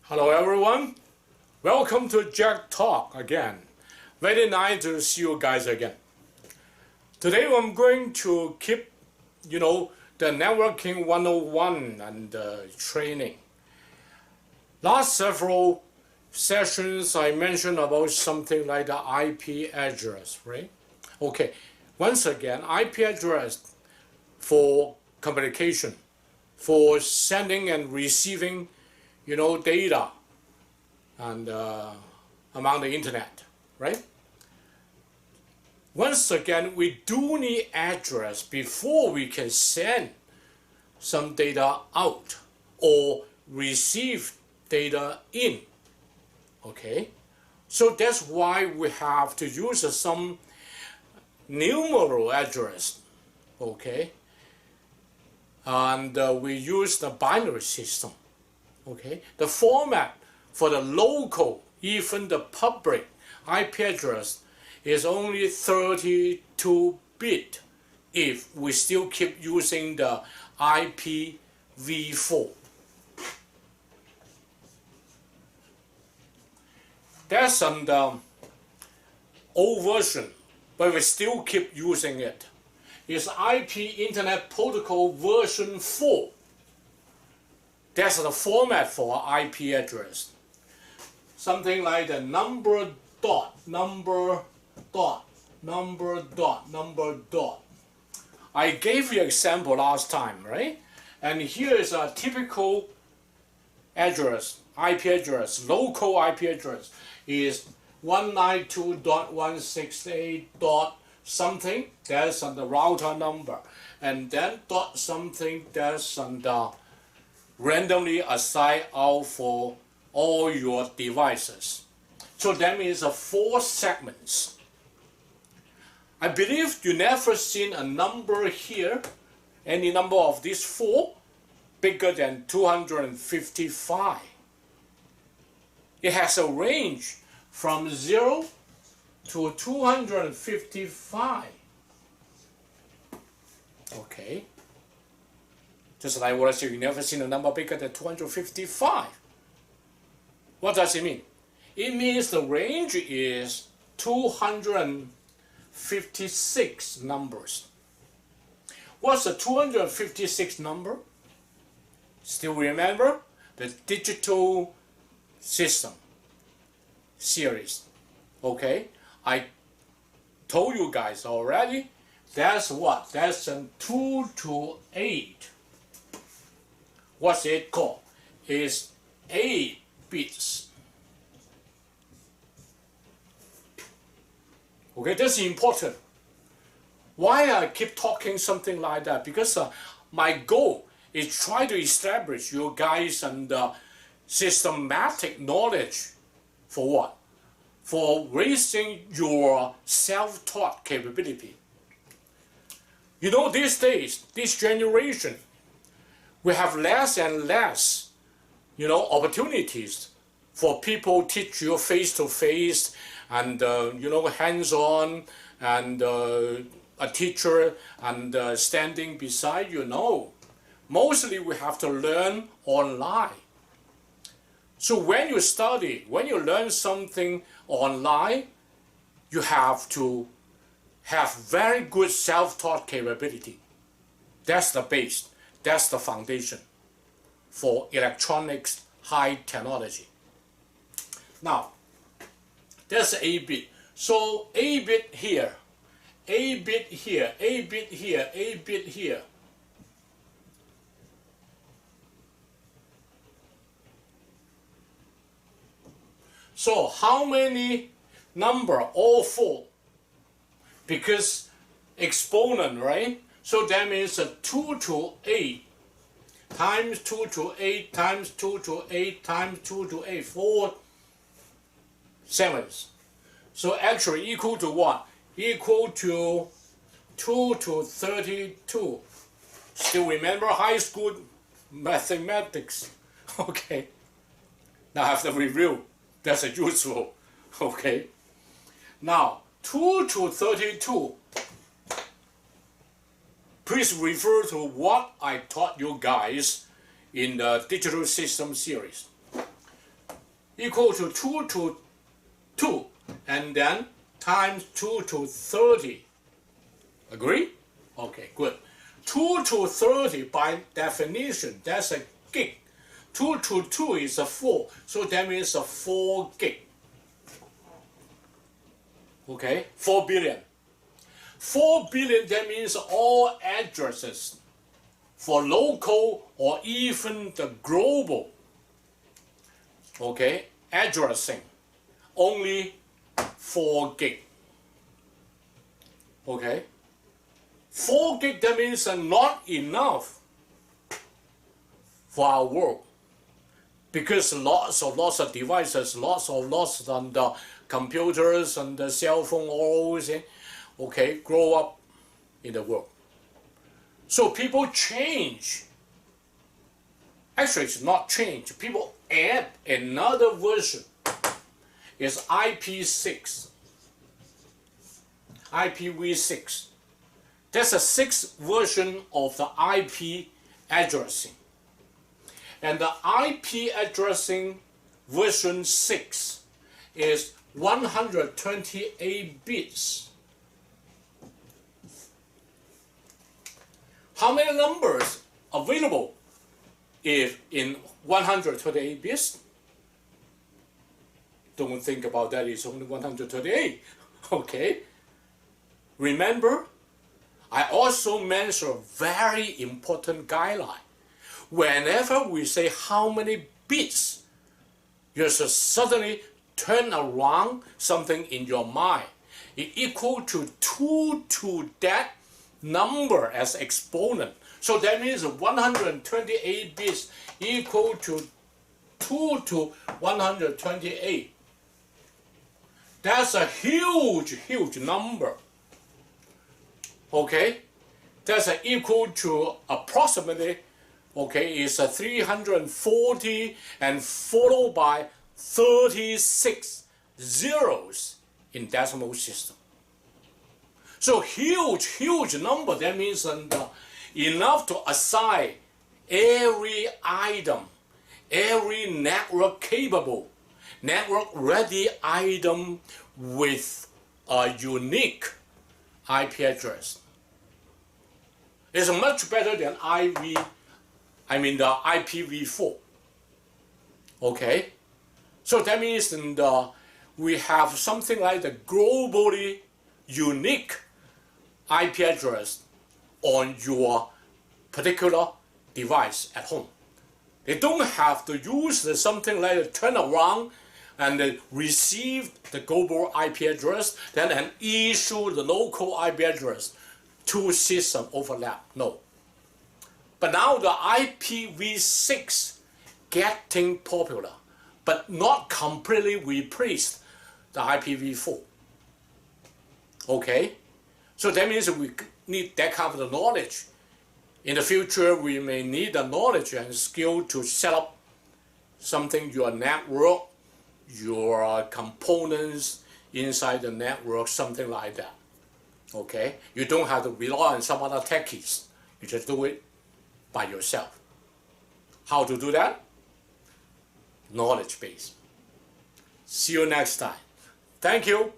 Hello everyone, welcome to Jack Talk again. Very nice to see you guys again. Today I'm going to keep, the Networking 101 and training. Last several sessions I mentioned about something like the IP address, right? Okay, once again, IP address for communication, for sending and receiving data and among the internet, right? Once again, we do need address before we can send some data out or receive data in, okay? So that's why we have to use some numeral address, okay? And we use the binary system. Okay, the format for the local, even the public IP address is only 32-bit if we still keep using the IPv4. That's on the old version, but we still keep using it. It's IP Internet Protocol version 4. That's the format for IP address. Something like the number dot. I gave you an example last time, right? And here is a typical address, IP address, local IP address is 192.168. something, that's on the router number. And then dot something, that's on the randomly assigned out for all your devices. So that means 4 segments. I believe you never seen a number here, any number of these 4, bigger than 255. It has a range from 0 to 255. Okay. Just like what I said, you never seen a number bigger than 255. What does it mean? It means the range is 256 numbers. What's the 256 number? Still remember? The digital system series. Okay? I told you guys already. That's what? That's a 2 to 8. What's it called? It's 8 bits. Okay, that's important. Why I keep talking something like that? Because my goal is try to establish you guys and systematic knowledge for what? For raising your self-taught capability. These days, this generation, we have less and less, opportunities for people teach you face-to-face and, hands-on and a teacher and standing beside you. No, mostly we have to learn online. So when you study, when you learn something online, you have to have very good self-taught capability. That's the base. That's the foundation for electronics high technology. Now, that's 8-bit. So 8-bit here, 8-bit here, 8-bit here, 8-bit here. So how many number? All 4. Because exponent, right? So that means 2 to 8 times 2 to 8 times 2 to 8 times 2 to 8, 4 sevens. So actually equal to what? Equal to 2 to 32. Still remember high school mathematics? Okay. Now I have to review. That's useful. Okay. Now 2 to 32. Please refer to what I taught you guys in the digital system series. equal to 2 to 2, and then times 2 to 30. Agree? Okay, good. 2 to 30 by definition, that's a gig. 2 to 2 is a 4, so that means a 4 gig. Okay, 4 billion. 4 billion, that means all addresses for local or even the global, okay, addressing, only 4 gig. Okay, 4 gig, that means not enough for our world, because lots of devices, lots on the computers and the cell phone, all these, okay, grow up in the world. So people change. Actually, it's not change. People add another version. It's IP6, IPv6. That's a 6th version of the IP addressing. And the IP addressing version 6 is 128 bits. How many numbers available if in 128 bits? Don't think about that, it's only 128. Okay? Remember, I also mentioned a very important guideline. Whenever we say how many bits, you should suddenly turn around something in your mind. It equal to 2 to that number as exponent. So that means 128 bits equal to 2 to 128. That's a huge number. Okay? That's equal to approximately, okay, is 340 and followed by 36 zeros in decimal system. So huge number. That means enough to assign every item, every network capable, network ready item with a unique IP address. It's much better than the IPv4. Okay? So that means we have something like the globally unique IP address on your particular device at home. They don't have to use something like a turnaround and receive the global IP address, then issue the local IP address. Two systems overlap. No. But now the IPv6 getting popular, but not completely replaced the IPv4. Okay? So that means we need that kind of knowledge. In the future, we may need the knowledge and skill to set up something, your network, your components inside the network, something like that. Okay? You don't have to rely on some other techies. You just do it by yourself. How to do that? Knowledge base. See you next time. Thank you.